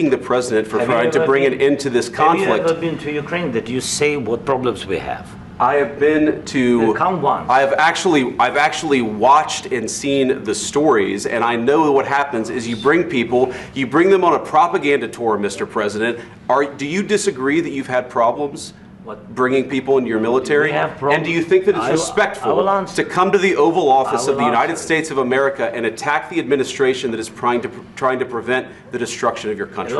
the president for trying to bring an end to this conflict. Have you ever been to Ukraine that you say what problems we have? I have been to. Come once. I've actually watched and seen the stories, and I know what happens is you bring them on a propaganda tour, Mr. President. Do you disagree that you've had problems bringing people into your military? And do you think that it's respectful to come to the Oval Office of the United States of America and attack the administration that is trying to prevent the destruction of your country?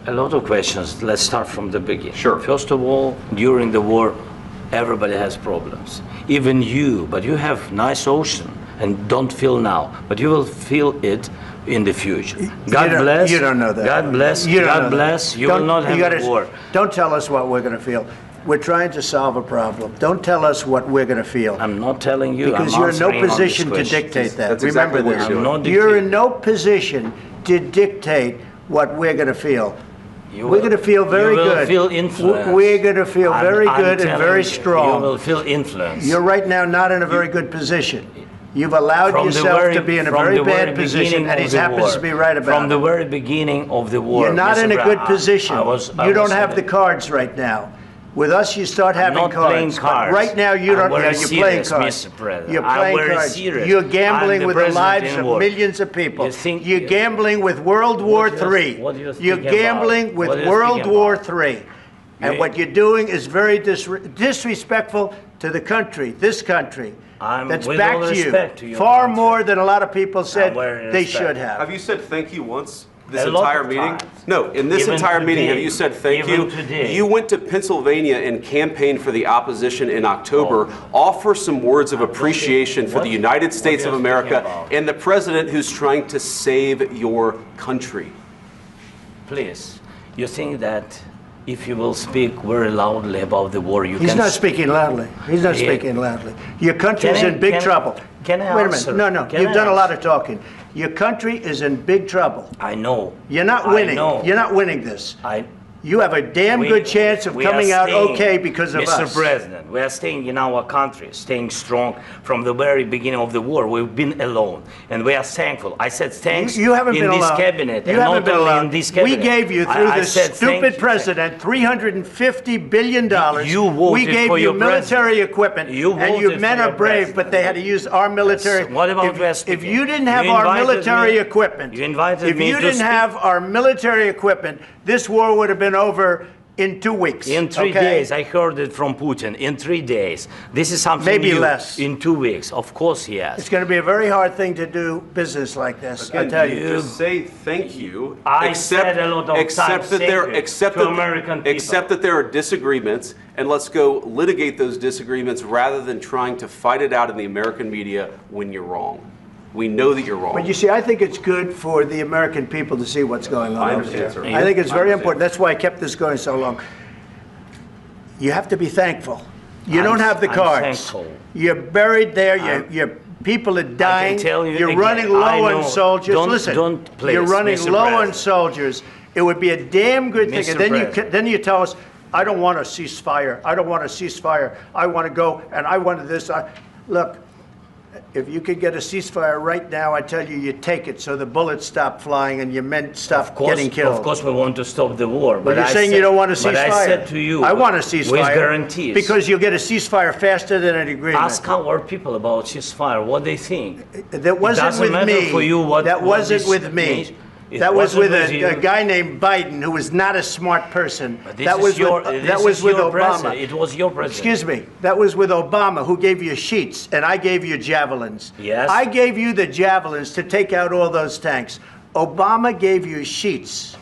A lot of questions. Let's start from the beginning. Sure. First of all, during the war, everybody has problems. Even you, but you have nice ocean and don't feel now, but you will feel it in the future. God bless. You don't know that. God bless. God bless. You will not have a war. Don't tell us what we're going to feel. We're trying to solve a problem. Don't tell us what we're going to feel. I'm not telling you. Because you're in no position to dictate that. That's Remember exactly this. You're in no position to dictate what we're going to feel. We're going to feel very good. You will feel influence. We're going to feel very good and very strong. You will feel influence. You're right now not in a very good position. You've allowed yourself to be in a very bad position, and he happens to be right about it. From the very beginning of the war. You're not in a good position. You don't have the cards right now. With us, you start having cards. But right now, you don't. You're playing cards. You're playing cards. You're gambling with the lives of millions of people. You're gambling with World War III. You're gambling with World War III. And what you're doing is very disrespectful to the country, this country. That's back to you. Far more than a lot of people said they should have. Have you said thank you once? This entire meeting? No, in this entire meeting, have you said thank you? You went to Pennsylvania and campaigned for the opposition in October. Offer some words of appreciation for the United States of America and the president who's trying to save your country. Please, you think that if you will speak very loudly about the war, you can... He's not speaking loudly. He's not speaking loudly. Your country is in big trouble. Can I answer? Wait a minute. No, you've done a lot of talking. Your country is in big trouble. I know. You're not winning. You're not winning this. You have a damn good chance of coming out okay because of us. Mr. President, we are staying in our country, staying strong from the very beginning of the war. We've been alone, and we are thankful. I said thanks you haven't been in this alone. cabinet. You haven't been alone. In this cabinet. We gave you, through this stupid president, $350 billion. We gave you military equipment, and your men are brave, but they had to use our military. What about if you didn't have our military equipment, if you didn't have our military equipment, this war would have been over in 2 weeks. In 3 days, I heard it from Putin. In 3 days. This is something maybe new. Less. In 2 weeks. Of course he has. It's going to be a very hard thing to do business like this. Again, I tell you. Just say thank you. I said a lot of except that there are disagreements, and let's go litigate those disagreements rather than trying to fight it out in the American media when you're wrong. We know that you're wrong. But you see, I think it's good for the American people to see what's going on. I understand, sir. I think it's very important. That's why I kept this going so long. You have to be thankful. You don't have the cards. You're buried there. Your people are dying. You're running low on soldiers. Listen, you're running low on soldiers. It would be a damn good thing. And then you tell us, I don't want a ceasefire. I don't want a ceasefire. I want to go, and I want this. Look. If you could get a ceasefire right now, I tell you, you take it so the bullets stop flying and your men stop getting killed. Of course, we want to stop the war. But you're saying you don't want a ceasefire. But I said to you, I want a ceasefire. With guarantees. Because you'll get a ceasefire faster than an agreement. Ask our people about ceasefire, what they think. That wasn't with me. That wasn't with me. That was with a guy named Biden, who was not a smart person. That was with Obama. It was your president. Excuse me. That was with Obama, who gave you sheets, and I gave you javelins. Yes. I gave you the javelins to take out all those tanks. Obama gave you sheets.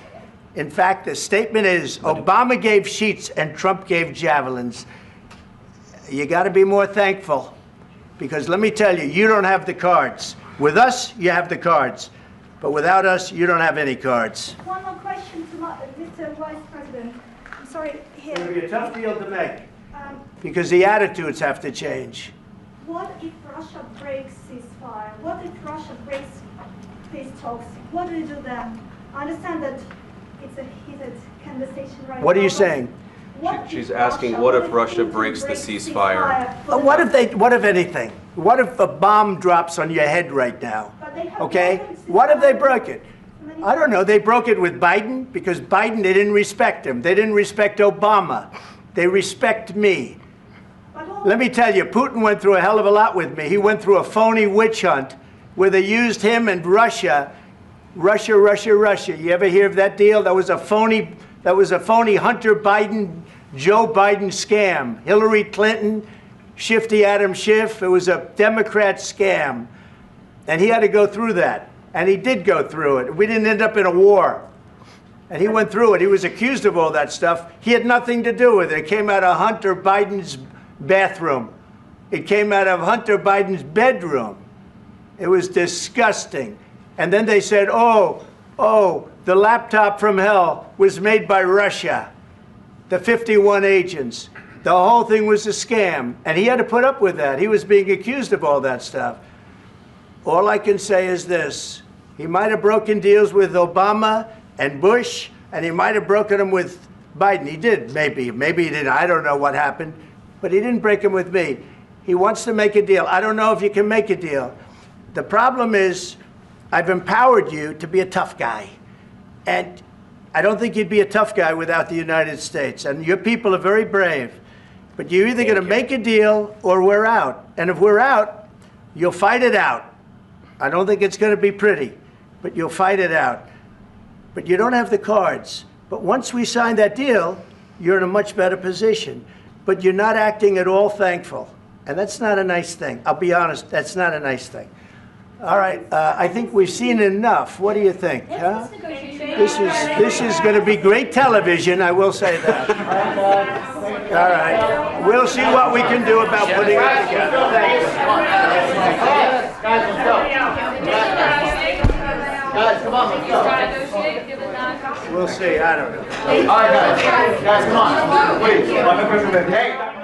In fact, the statement is Obama gave sheets and Trump gave javelins. You got to be more thankful, because let me tell you, you don't have the cards. With us, you have the cards. But without us, you don't have any cards. One more question to Mr. Vice President. I'm sorry, here. It'll be a tough deal to make, because the attitudes have to change. What if Russia breaks ceasefire? What if Russia breaks peace talks? What do you do then? I understand that it's a heated conversation right now. What are you saying? She's asking, what if Russia breaks the ceasefire? What if anything? What if a bomb drops on your head right now? Okay? What if they broke it? I don't know. They broke it with Biden because Biden, they didn't respect him. They didn't respect Obama. They respect me. Let me tell you, Putin went through a hell of a lot with me. He went through a phony witch hunt where they used him and Russia. You ever hear of that deal? That was a phony Hunter Biden, Joe Biden scam. Hillary Clinton, Shifty Adam Schiff. It was a Democrat scam. And he had to go through that. And he did go through it. We didn't end up in a war. And he went through it. He was accused of all that stuff. He had nothing to do with it. It came out of Hunter Biden's bathroom. It came out of Hunter Biden's bedroom. It was disgusting. And then they said, oh, the laptop from hell was made by Russia. The 51 agents. The whole thing was a scam. And he had to put up with that. He was being accused of all that stuff. All I can say is this. He might have broken deals with Obama and Bush, and he might have broken them with Biden. He did, maybe. Maybe he didn't. I don't know what happened. But he didn't break them with me. He wants to make a deal. I don't know if you can make a deal. The problem is I've empowered you to be a tough guy. And I don't think you'd be a tough guy without the United States. And your people are very brave. But you're either going to make a deal or we're out. And if we're out, you'll fight it out. I don't think it's going to be pretty, but you'll fight it out. But you don't have the cards. But once we sign that deal, you're in a much better position. But you're not acting at all thankful. And that's not a nice thing. I'll be honest, that's not a nice thing. All right, I think we've seen enough. What do you think? Huh? This is going to be great television, I will say that. All right, we'll see what we can do about putting it together. Thank you. Guys, let's go. Guys, come on, let's go. We'll see, I don't know. All right, guys, come on. Wait, hey.